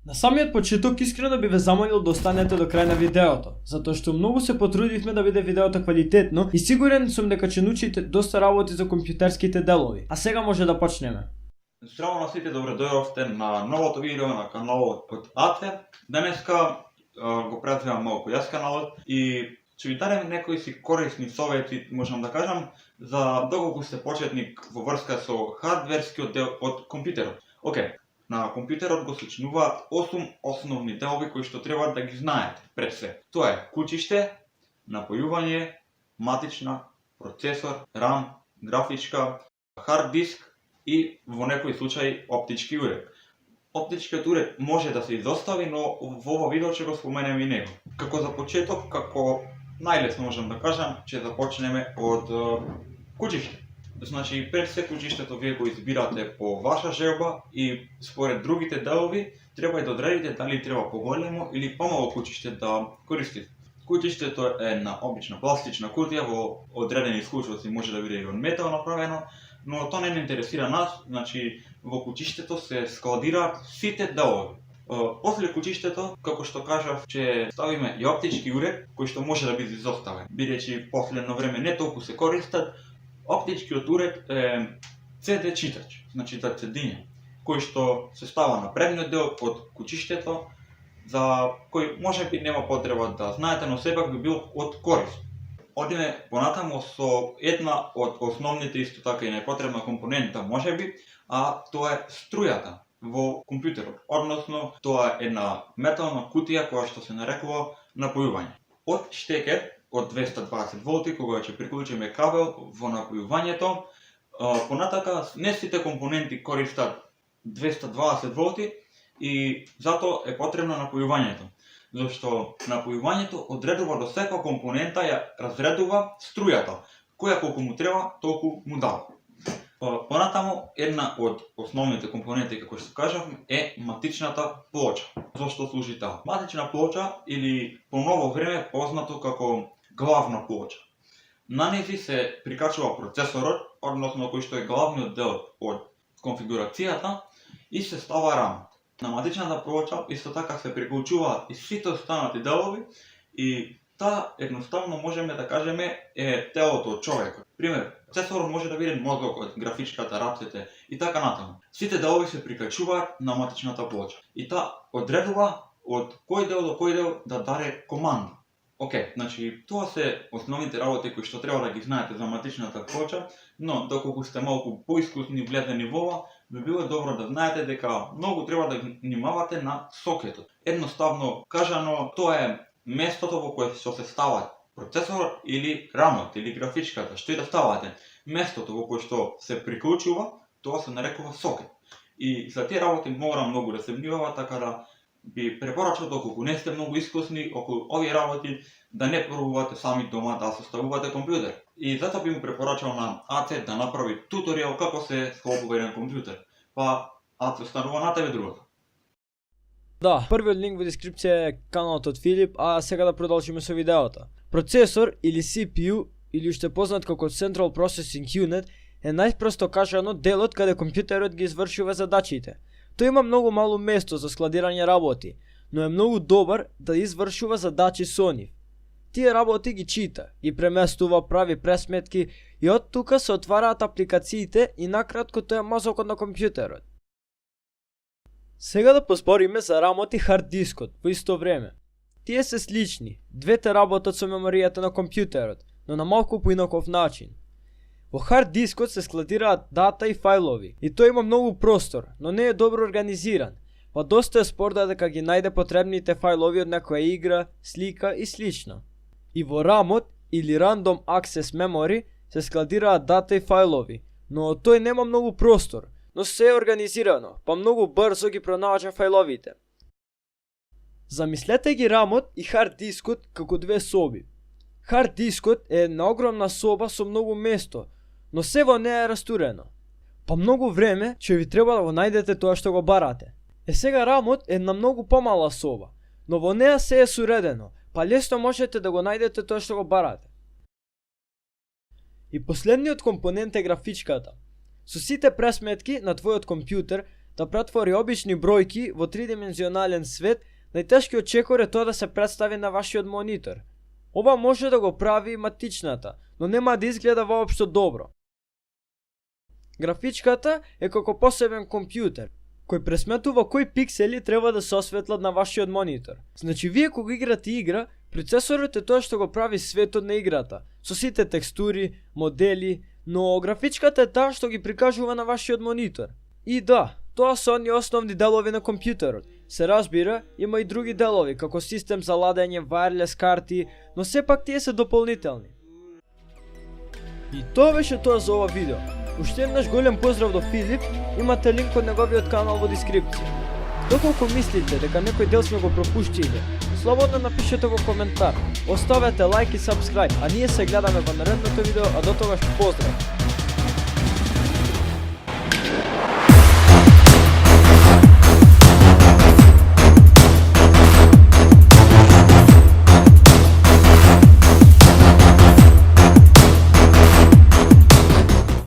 На самиот почеток искрено би ве замолил да останете до крај на видеото, затоа што многу се потрудивме да биде видеото квалитетно и сигурен сум дека ќе научите доста работи за компјутерските делови. А сега може да почнеме. Здраво на сите, добре дојдовте на новото видео на каналот од АЦЕ. Денеска го представам малку јас каналот и ќе ви дадем некои си корисни совети, можам да кажам, за доколку сте почетник во врска со хардверскиот дел од компјутерот. Океј, на компјутерот го сочинуваат 8 основни делови кои што треба да ги знаете пред се. Тоа е кучиште, напојување, матична, процесор, RAM, графичка, хард диск и во некои случаи оптички уред. Оптичкиот уред може да се изостави, но во ова видео ќе го споменем и него. Како за почеток, како најлесно можам да кажам, ќе започнеме од кучиште. Значи, пред се кучиштето вие го избирате по ваша желба и според другите делови треба и да одредите дали треба поголемо или помало кучиште да користите. Кучиштето е една обична пластична кутија, во одредени случаи може да биде и од метал направено, но тоа не ни интересира нас. Значи, во кучиштето се складираат сите делови. После кучиштето, како што кажав, ќе ставиме и оптички уред, кој што може да биде изоставен. Бидејќи последно време не толку се користат, оптичкиот уред е CD читач, значи за цедиње, кој што се става на предниот дел од кучиштето, за кој може би нема потреба да знаете, но сепак би бил од корист. Одиме понатаму со една од основните исто така и непотребна компонента можеби, а тоа е струјата во компјутерот. Односно, тоа е една метална кутија која што се нарекува напојување. Од штекер од 220 волти, кога ќе приклучиме кабел во напојувањето, понатака не сите компоненти користат 220 волти и затоа е потребно напојувањето. Зашто напојувањето одредува до секоја компонента, ја разредува струјата, која колку му треба, толку му дава. Понатаму, една од основните компоненти, како што кажавме, е матичната плоча. Зошто служи таа? Матична плоча, или по ново време познато како главна плоча. На нејзи се прикачува процесорот, односно кој што е главниот дел од конфигурацијата, и се става RAM. На матичната плоча исто така се приклучуваат и сите останати делови и таа едноставно можеме да кажеме е телото од човекот. Пример, процесорот може да биде мозокот, графичката, рацете и така натаму. Сите делови се прикачуваат на матичната плоча и таа одредува од кој дел до кој дел да даде команда. Океј, значи тоа се основните работи кои што треба да ги знаете за матичната плоча, но доколку сте малку поискусни влезени во ова, би било добро да знаете дека многу треба да внимавате на сокетот. Едноставно кажано, тоа е местото во кое што се стават процесорот или рамот или графичката, што и да ставате. Местото во кое што се приклучува, тоа се нарекува сокет. И за тие работи мора многу да се внимава, така да би препорачал доколку не сте многу искусни околу овие работи, да не пробувате сами дома да составувате компјутер. И затоа би му препорачал на АЦЕ да направи туторијал како се склопува еден компјутер. Па АЦЕ останува на тебе другото. Да, првиот линк во дескрипција е каналот од Филип, а сега да продолжиме со видеото. Процесор или CPU, или уште познат како Central Processing Unit, е најпросто кажано делот каде компјутерот ги извршува задачите. Тој има многу мало место за складирање работи, но е многу добар да извршува задачи со нив. Тие работи ги чита, ги преместува, прави пресметки и од тука се отвараат апликациите и накратко тоа е мозокот на компјутерот. Сега да поспориме за рамот и хард дискот во исто време. Тие се слични, двете работат со меморијата на компјутерот, но на малку поинаков начин. Во хард дискот се складираат дата и фајлови и тој има многу простор, но не е добро организиран, па доста е спор дека ги најде потребните фајлови од некоја игра, слика и слично. И во рамот или Random Access Memory се складираат дата и фајлови, но тој нема многу простор, но се е организирано, па многу брзо ги пронаоѓа фајловите. Замислете ги рамот и хард дискот како две соби. Хард дискот е една огромна соба со многу место, но се во неа е растурено. Па многу време ќе ви треба да го најдете тоа што го барате. Сега рамот е една многу помала соба, но во неа се е суредено, па лесно можете да го најдете тоа што го барате. И последниот компонент е графичката. Со сите пресметки на твојот компјутер да претвори обични бројки во тридимензионален свет, најтешкиот чекор е тоа да се представи на вашиот монитор. Ова може да го прави и матичната, но нема да изгледа воопшто добро. Графичката е како посебен компјутер, кој пресметува кои пиксели треба да се осветлат на вашиот монитор. Значи вие кога играте игра, процесорот е тоа што го прави светот на играта, со сите текстури, модели, но графичката е таа што ги прикажува на вашиот монитор. И да, тоа се оние основни делови на компјутерот. Се разбира, има и други делови, како систем за ладење, wireless карти, но сепак тие се дополнителни. И тоа беше тоа за ова видео. Уште еднаш голем поздрав до Филип, имате линк од неговиот канал во дескрипција. Доколку мислите дека некој дел сме го пропуштиле, слободно напишете во коментар, оставете лайк и сабскрајб, а ние се гледаме во наредното видео, а до тогаш поздрав!